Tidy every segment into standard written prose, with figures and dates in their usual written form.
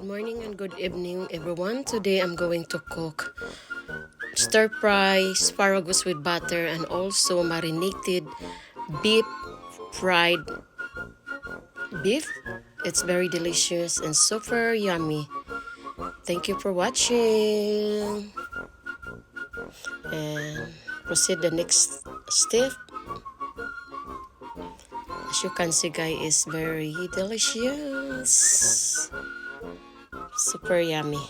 Good morning and good evening, everyone. Today I'm going to cook stir fry asparagus with butter and also marinated beef fried beef. It's very delicious and super yummy. Thank you for watching. And proceed the next step. As you can see, guys, it's very delicious. Super yummy.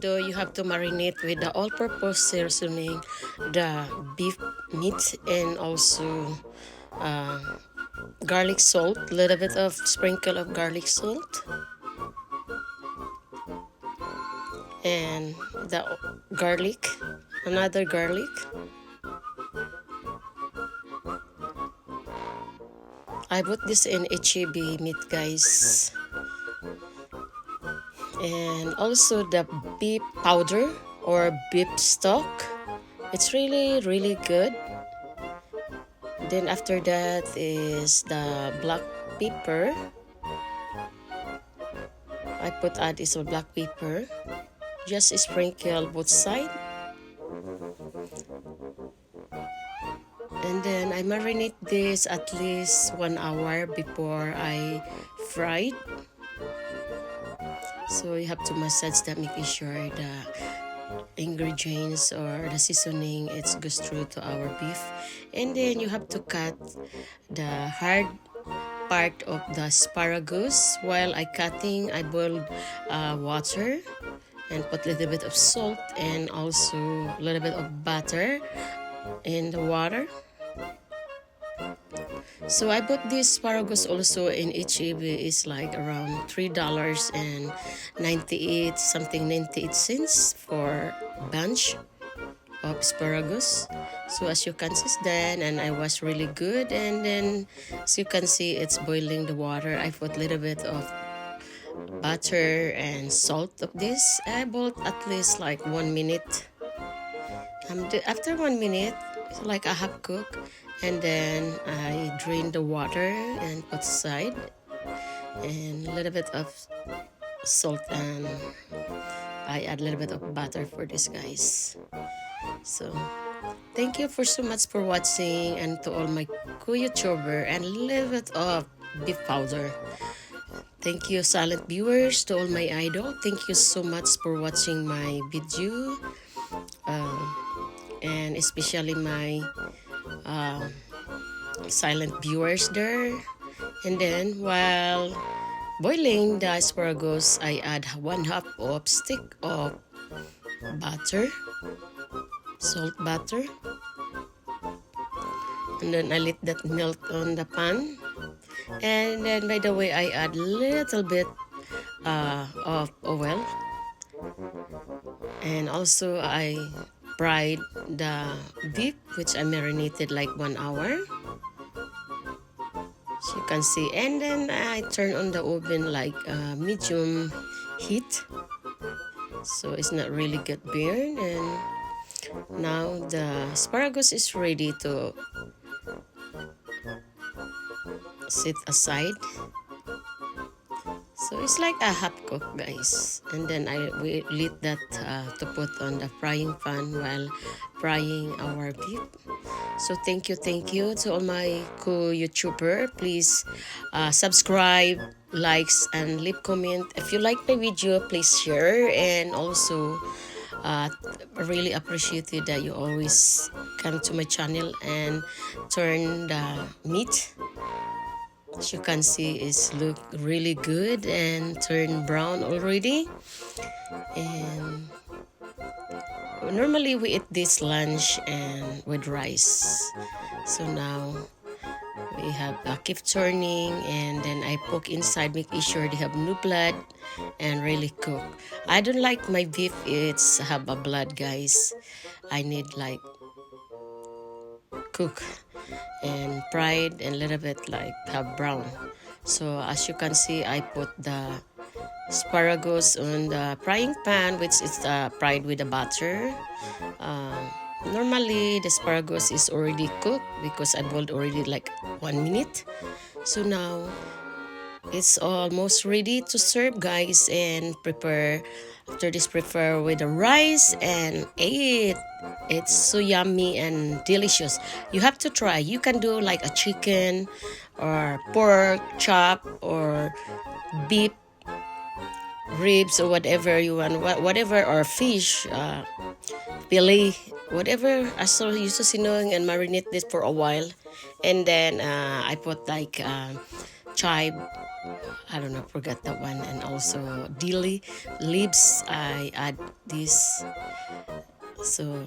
So you have to marinate with the all-purpose seasoning, the beef meat, and also garlic salt, a little bit of sprinkle of garlic salt, and the garlic, another garlic. I put this in HEB meat, guys. And also the beef powder or beef stock. It's really good. Then after that is the black pepper. I add is a black pepper. Just sprinkle both sides. And then I marinate this at least 1 hour before I fried. So you have to massage that, making sure the ingredients or the seasoning it goes through to our beef. And then you have to cut the hard part of the asparagus. While I cutting, I boiled water and put a little bit of salt and also a little bit of butter in the water. So I bought this asparagus also in HEB. It's like around $3.98 something 98 cents for bunch of asparagus. So as you can see then, and I was really good, and then as you can see it's boiling the water. I put a little bit of butter and salt of this. I boiled at least like 1 minute. After 1 minute, it's like a half cook. And then I drain the water and put aside, and a little bit of salt, and I add a little bit of butter for this, guys. So thank you for so much for watching, and to all my co-YouTuber, and a little bit of beef powder. Thank you, silent viewers, to all my idol. Thank you so much for watching my video, and especially my silent viewers there. And then while boiling the asparagus, I add 1/2 of stick of butter, salt butter, and then I let that melt on the pan. And then, by the way, I add little bit of oil, and also I fried the beef, which I marinated like 1 hour. So you can see, and then I turn on the oven like medium heat, so it's not really get burned. And now the asparagus is ready to sit aside. So it's like a half cook, guys. And then we lit that to put on the frying pan while frying our beef. So thank you to all my co-YouTuber. Please subscribe, likes, and leave comment. If you like my video, please share. And also really appreciated that you always come to my channel and turn the meat. As you can see, it's look really good and turned brown already. And normally we eat this lunch and with rice. So now we have keep turning, and then I poke inside, making sure they have no blood, and really cook. I don't like my beef it's have a blood, guys. I need like cook and fried and a little bit like have brown. So as you can see, I put the asparagus on the frying pan, which is fried with the butter. uh, Normally the asparagus is already cooked because I boiled already like 1 minute. So now it's almost ready to serve, guys, and prepare. After this, prepare with the rice and eat. It's so yummy and delicious. You have to try. You can do like a chicken or pork chop or beef ribs or whatever you want, whatever, or fish, fillet, whatever. I saw used to sinuing and marinate this for a while, and then I put like chive. I don't know, forgot that one, and also dilly leaves. I add this. So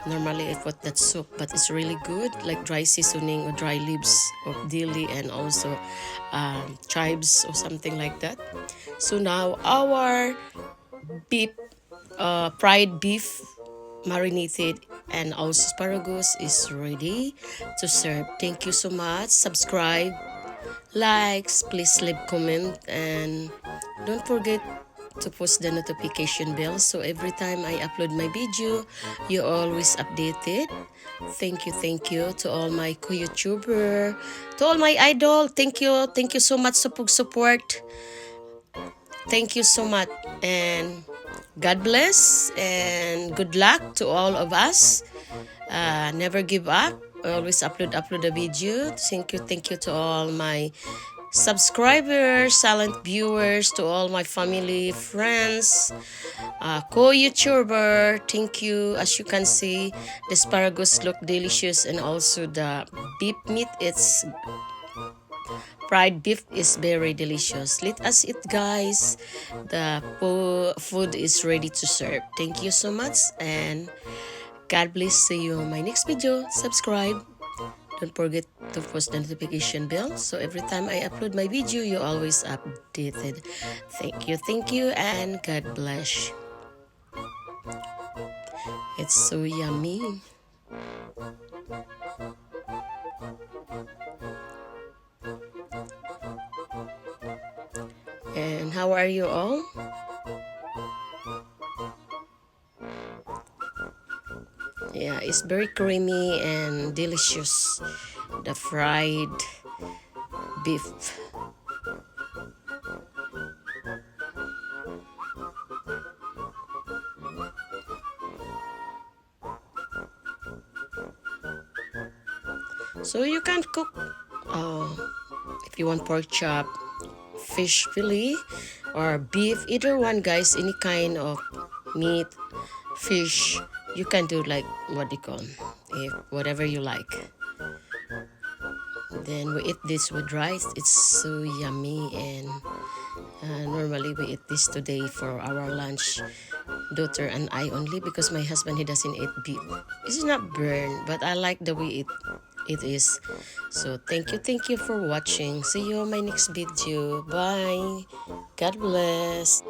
normally I put that soup, but it's really good, like dry seasoning or dry leaves of dilly and also chives or something like that. So now our beef, fried beef, marinated, and also asparagus is ready to serve. Thank you so much. Subscribe, likes, please leave comment, and don't forget to post the notification bell so every time I upload my video, you always updated. Thank you to all my co-YouTuber, to all my idol. Thank you so much sa support. Thank you so much, and God bless and good luck to all of us. Never give up. Always upload a video. Thank you to all my subscribers, silent viewers, to all my family, friends, co-YouTuber. Thank you. As you can see, the asparagus look delicious, and also the beef meat. It's fried beef is very delicious. Let us eat, guys. The food is ready to serve. Thank you so much, and God bless. See you on my next video. Subscribe. Don't forget to post the notification bell so every time I upload my video, you always updated. Thank you, and God bless. It's so yummy. And how are you all? Yeah, it's very creamy and delicious. The fried beef. So you can cook if you want pork chop, fish fillet, or beef, either one, guys. Any kind of meat, fish, you can do like what they call, if whatever you like. Then we eat this with rice. It's so yummy, and normally we eat this today for our lunch, daughter and I only, because my husband, he doesn't eat beef. It's not burn, but I like the way it is. So thank you for watching. See you on my next video. Bye. God bless.